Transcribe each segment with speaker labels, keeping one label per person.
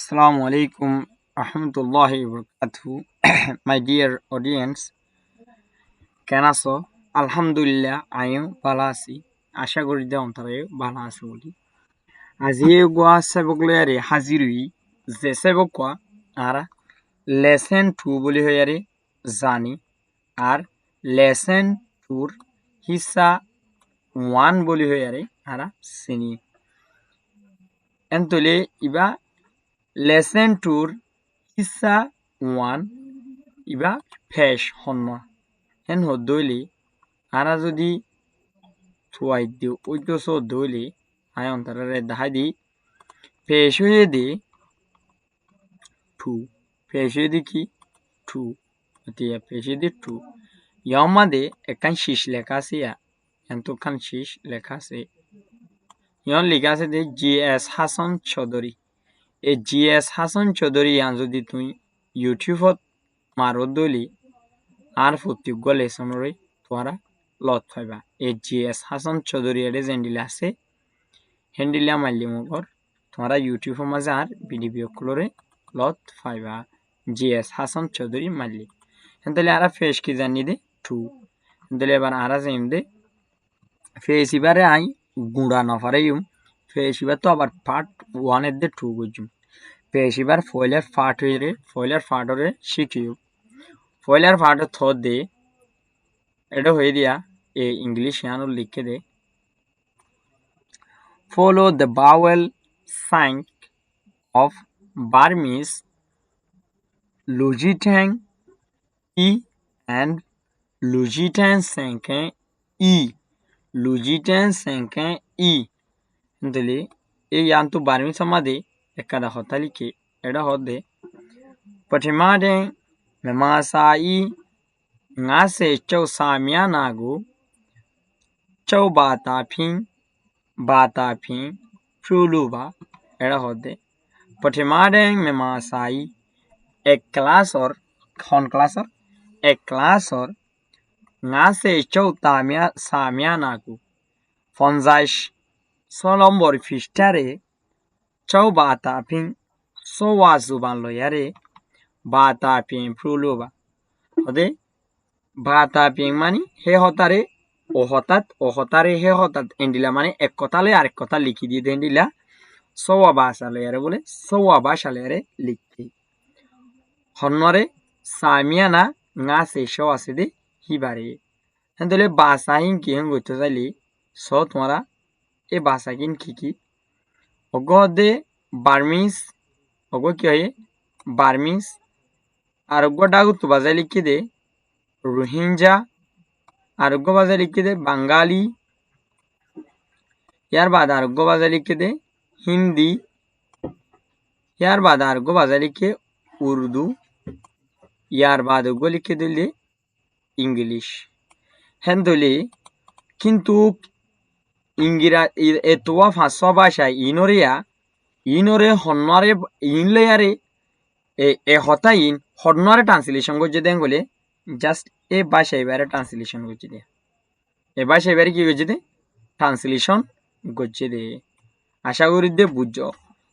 Speaker 1: Assalamu alaikum rahmatullahi wabarakatuh. My dear audience, কেন আছো? আলহামদুলিল্লাহ আমিও ভালো আছি। আশা করি যে অন্তরে ভালো আছো বলি। আজি গোয়া সেবকলে হাজির হই যে সেবকা আর লেসন 2 বলি হয়ারে জানি আর লেসন 2 হিসা 1 বলি হয়ারে আরা চিনি। এন্তলে ইবা লেসন 2 হিসা 1 ইবা ফেস হন্ন হেন হদ্দইলে আরা যদি থুয়াই দিও ওইদস হদ্দইলে আয় অন্তরে দেখাই দি ফেস হয়ে দি টু ফেস হয়ে দি কি টু এতিয়া ফেস হয়ে দি টু ইয়ার মাঝে একখান শীষ লেখা আছে এতখান শীষ লেখা আছে ইয়ার লেখা আছে যে GS হাসান চৌধুরী এই GS হাসান চৌধুরী ইয়ান যদি তুই ইউটিউবত মারো দলি আর প্রত্যেক লেসনরে তোরা লত পাইবা এই GS হাসান চৌধুরী এর হ্যান্ডেল আছে হ্যান্ডেলিয়া মারলি মগর তোরা ইউটিউবের মাঝে আর ভিডিও গুলোরে লত পাইবা GS হাসান চৌধুরী মারলি তাহলে আর ফেস কি জানি দে টু তাহলে এবার আর যাইম দে ফেস এবারে আই গুঁড়া নফারেইম ফেস এবার তো আবার পার্ট 1 এর দে 2 বুঝুম ফেস এবার ফয়লার পার্ট হরে শিখিও ফয়লার পার্ট থ দে এটা হয়ে দিয়া এ ইংলিশ ইয়ানো লিখে দে follow the vowel sign of Burmese Lujitang E and Lujitang Senken E Lujitang Senken Eന്തলি এই ইয়ান্তু বার্মি সমাধি একাদা হতালিকে এটা হদে পঠিমাডে মেমাসাই ngase chau samia nagu chau bata phin pruluba era hode potimadeng memasai ek class or ngase chau samia nagu fonzaish solombor fishtare chau bata phin so wazuban loyare bata phin pruluba hode বাতা ping মানে হে হতারে ও হতারে হে হতাত এন্ডিলা মানে এক কথালে আরেক কথা লিখি দিয়ে এন্ডিলা সওয়া বাসালে আরে বলে সওয়া বাসালে আরে লিখতে হন্নরে সামিয়ানা না সেশো আছে দে হিবারে হেন্দলে বাসাহিন কি হেন গইতে চাইলি স তোমারা এ বাসাকিন কি অগ দে বার্মিস অগ কি হয় বার্মিস আর অগ ডাগুত বাজাই লিখি দে রোহিঙ্গা আরোগ্য বাজার লিখে দে বাঙালি ইয়ার বাদ আরোগ্য বাজার লিখে দে হিন্দি ইয়ার বাদ আরোগ্য বাজার লিখে উর্দু ইয়ার বাদ আরোগ্য লিখে দিলে ইংলিশ হেন দলে কিন্তু ইংরা এতোয়া ফাঁসা ভাষায় ইনরে হন্নরে ইনলেয়ারে এ হতাইন হন্নরে ট্রান্সলেশন করছে দেন বলে জাস্ট এ ভাষা এবারে ট্রান্সলেশন করছে দে এ ভাষা এবারে কি করছে দে ট্রান্সলেশন করছে দে আশা করি দে বুঝছো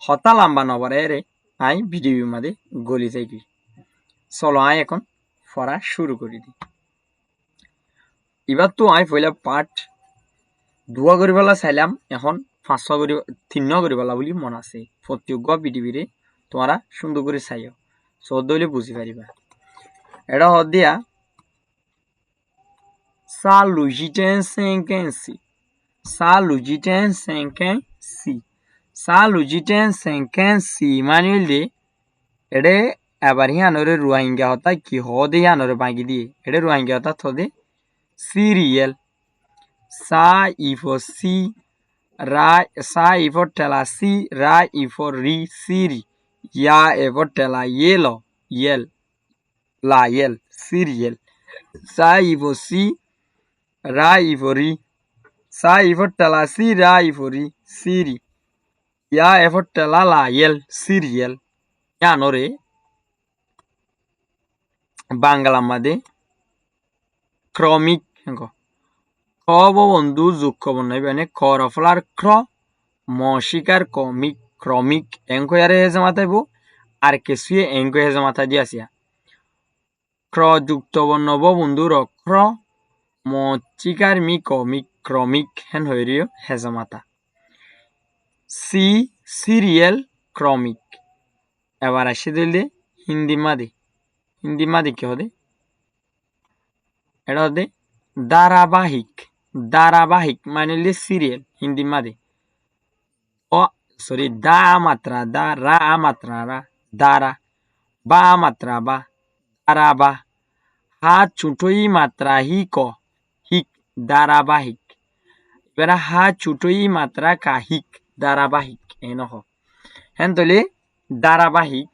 Speaker 1: হতা লম্বা নবরে রে আই ভিডিও মাঝে গলি যাইকি চলো আই এখন পড়া শুরু করি দি এবার তো আই পয়লা পার্ট 2 করি পেলা চাইলাম এখন 5 করি 3 করি পেলা বলি মন আছে প্রত্যেক পৃথিবীরে তোমরা সুন্দর করে চাইও চৌদ্দ হইলে বুঝি পারিবা এটা হদ দিয়া Sa lugiten senkensi. Sa lugiten senkensi. Sa lugiten senkensi manuelde এডে এবার হিয়ানরে রোহিঙ্গা হতা কি হদে হিয়ানরে বাগি দিয়ে এডে রোহিঙ্গা হতা থদে সিরিয়াল সা ইফো সি রা সা ইফো টেলা সি রা ইফো রি সিরি ইয়া এফো টেলা ইয়েল লা ইয়েল সিরিয়াল সা ইফো C ra ivori sa ifotala si ra ivori siri ya efotala la yel siriel ya nore Bangla মাদে ক্রমিক ক বন্ধু যুক্ষ বনাই মানে করফলার ক্র মশিকার ক্রমিক এঙ্কয়ারে হেজে মাতাইব আর কিছুয়ে এঙ্গো হেজমাতা দি আসিয়া ক্র যুক্ত বর্ণ ব বন্ধুর ক্র মচিকার মিক ক্রমিক হেন হইরিও হেজমাতা সি সিরিয়াল ক্রমিক এবার আসি দিলে হিন্দি মাদি কি হবে এটা হতে ধারাবাহিক মানে হলে সিরিয়াল হিন্দি মাদি ও সরি দা মাত্রা দা রা মাত্রা রা দারা বা মাত্রা বা দারা বা হা ছোটই মাত্রা হিক ধারাবাহিক এবার হা ছোটই মাত্রা কাহিক ধারাবাহিক এন হেন তলে ধারাবাহিক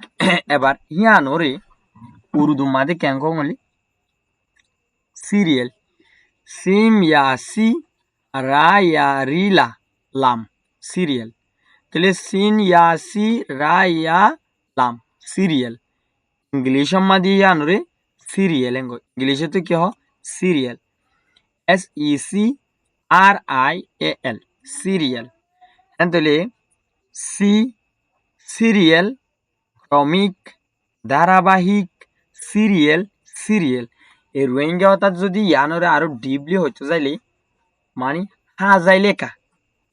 Speaker 1: এবার হিয়ানোরে উর্দু মাদে কেন কমলি সিরিয়াল সিম ইয়া সি রা ইয়া রিলা লাম সিরিয়াল তাহলে সিন ইয়া সি রা ইয়া লাম সিরিয়াল ইংলিশ মাদি হিয়ানোরে সিরিয়াল এঙ্গো ইংলিশে তো কি হ সিরিয়াল SECRIAL সিরিয়াল তাহলে সি সিরিয়াল ক্রমিক ধারাবাহিক সিরিয়াল এই রোহিঙ্গা অর্থাৎ যদি ইয়ানোরে আরো ডিপলি হইতে যাইলে মানে হাজাই লেখা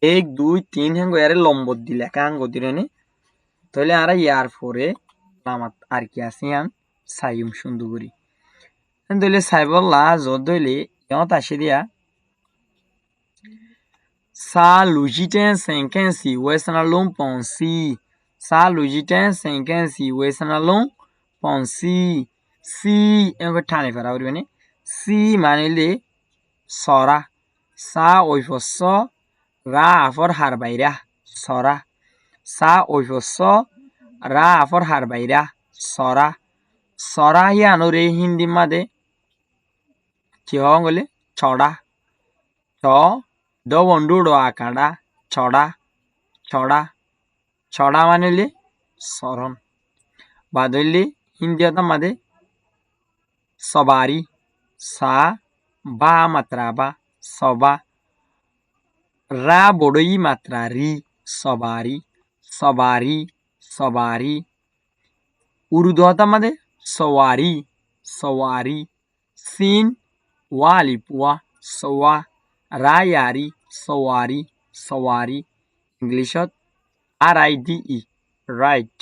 Speaker 1: 1 2 3 হেঙ্গো এর লম্বর দি লেখা হাঙ্গো দিলেনে তাহলে আর ইয়ার পরে নামাত আর কি আছে ইয়ান সাইম সুন্দর করি তাহলে সাইবল্লা যদ হইলে ইয়ত আসে দিয়া sa lujitin senkensi wesanalon ponsi sa lujitin senkensi wesanalon ponsi si এভাবে টানে ফেরা উঠবে সি মানিলে সরা সা ওইফস রা আফর হার বাইরা সরা সা ওইফস রা আফর হার বাইরা সরা সরা হিয়ানোরে হিন্দি মাদে কি হলে ছড়া ছ দ বন্ধু ড আকাড়া ছড়া মানিলে স্মরণ বাদলি হিন্দি মাদে সবারি সা বা মাত্রা বা সবা রা বড়ই মাত্রা রি সবারি উর্দু মাদে সওয়ারি সিন ওয়ালিপ ওয়া সওয়া রায়ারি সওয়ারি ইংলিশত RIDE রাইট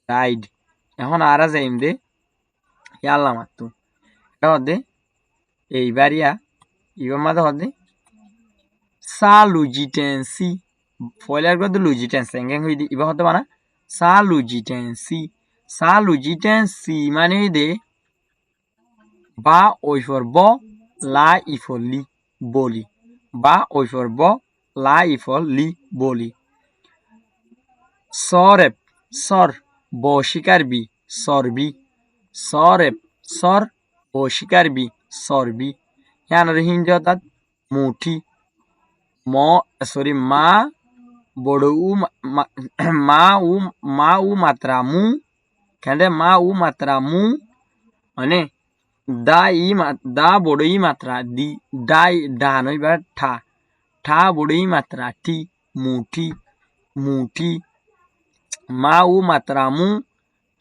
Speaker 1: রাইড এখন আর যাইম দে ইয়াল্লা মাত্তু এটা হদে এইবারিয়া ইবার মাঝে হদে সা লুজিটেন্সি ফয়লার করে লুজিটেন্সি এঙ্গেং হইদি ইবা হতে পানা সা লুজিটেন্সি মানে হইদে বা ওইফর ব লা ইফর লি বলি বা ওইফর ব লা ইফর লি বলি সরেপ সর বশিকার বি সরবি সরেপ সর বশিকার বি সরবি ইয়ানোর হিন্দি অর্থাৎ মুঠি মা বড় মা উ মাত্রা মু কেন মা উ মাত্রা মু মানে দা বড় ই মাত্রা দি ডা নইবার ঠা বড় ই মাত্রা টি মুঠি মা উ মাত্রা মু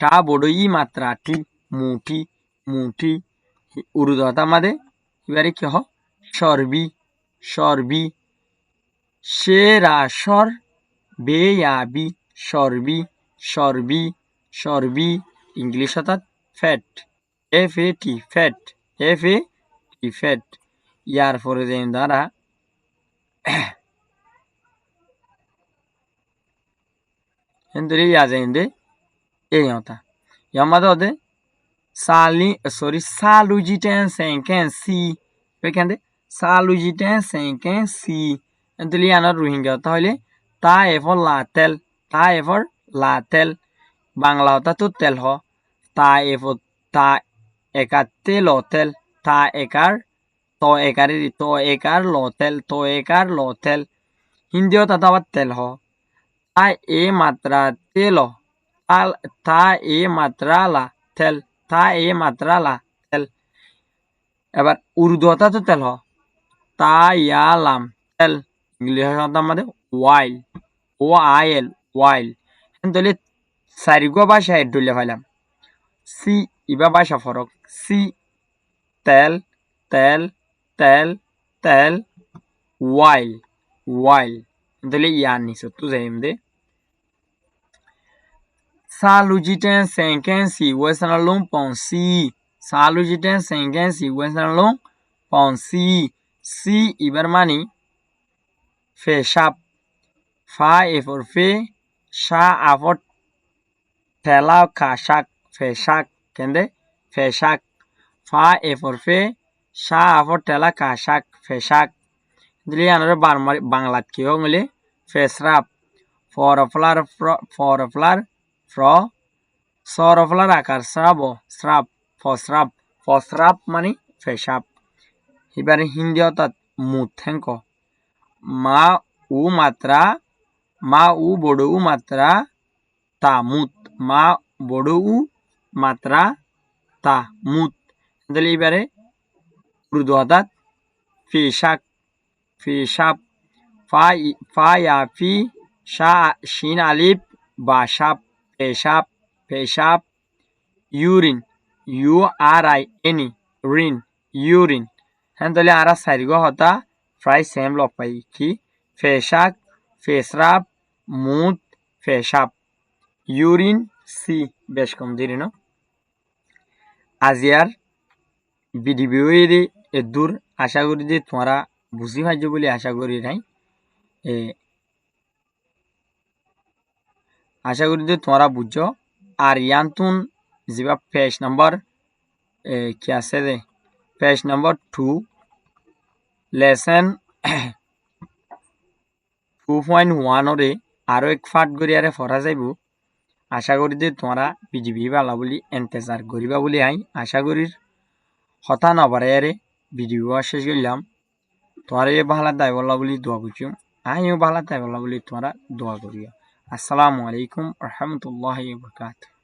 Speaker 1: ঠা বড় ই মাত্রা টি মুঠি উর্দু মাদে এবারে কি হ সরবি সেরা সর বেয়াবি সরবি ইংলিশ অর্থাৎ ফ্যাট FAT ফ্যাট ইয়ার পরে যে দ্বারা কিন্তু ইয়া যাইন্দে এই হতা ইয়ামাদে হদে সালুজিটেন সেঙ্কেন সি এখানে সালুজিটেন সেঙ্কেন সি কিন্তু ইয়ানোর রোহিঙ্গা তাহলে তা এফর লাতেল বাংলা হতা তো তেল হ তা এফর তা একার তেল অতেল তা একার একার লতেল হিন্দি হতা আবার তেল হ তা এ মাত্রা তেল তা এ মাত্রা লা তেল এবার উর্দু হতা তো তেল হ তা ইয়া লাম তেল ইংলিশ হতা আমাদের ওয়াইল, ও আই এল, ওয়াইল। তাহলে চারিগো ভাষা এর ডলে ফাইলাম। সি ইবা ভাষা ফরক। সি তেল, তেল, তেল, তেল, ওয়াইল, ওয়াইল। তাহলে ইয়ার নিচে তো যাই দে। Salugiten senkensi wesanalong ponsi. Salugiten senkensi wesanalong ponsi. Si ibar mani feshap. Fa efor fe. Sha afot tela kashak. Feshak. Kende? Feshak. Fa efor fe. Sha afot tela kashak. Feshak. Dili another Banglat ki hongli. Fesrap. For a flower. ফ্র সরফলার আকার shrub শ্রাপ ফস্রাপ ফস্রাপ মানে ফেসাপ। এবারে হিন্দি অর্থাৎ মুথ hank মা উ মাত্রা মা উ বড় উ মাত্রা তা মুত মা বড় উ মাত্রা তা মুত। তাহলে এবারে উর্দু অর্থাৎ ফেসাক ফেসাপ ফা ইয়াফি শা শিন আলিফ বা সাপ পেশাব পেশাব। Urine U R I N E রিন ইউরিন। হ্যাঁ তাহলে আর চারিগো হতা প্রায় সেম লগ পাই কি ফেসাক ফেসরাপ মুত ফেসাব ইউরিন সি বেশ কম দিরি ন। আজিয়ার ভিডিও দূর আশা করি যে তোমরা বুঝি পাইছ বলে আশা করি নাই। আশা করি যে তোমরা বুঝছো। আর ইয়ান্তুন যা পেজ নাম্বার কি আছে যে পেজ নাম্বার 2 লেসন 2.1 আরো এক ফাট করি আরে পড়া যাইব। আশা করি যে তোমরা বিজিবি ভালা বলি এন্তেজার করিবা বলি আই আশা করি হতা নবারে আরে ভিডিও শেষ করলাম। তোমরা ভালা তাই বলা বলি দোয়া করছো। আমিও ভালা তাই বলা বলি তোমরা দোয়া করিও। আসসালামু আলাইকুম ওয়া রাহমাতুল্লাহি ওয়া বারাকাতুহু।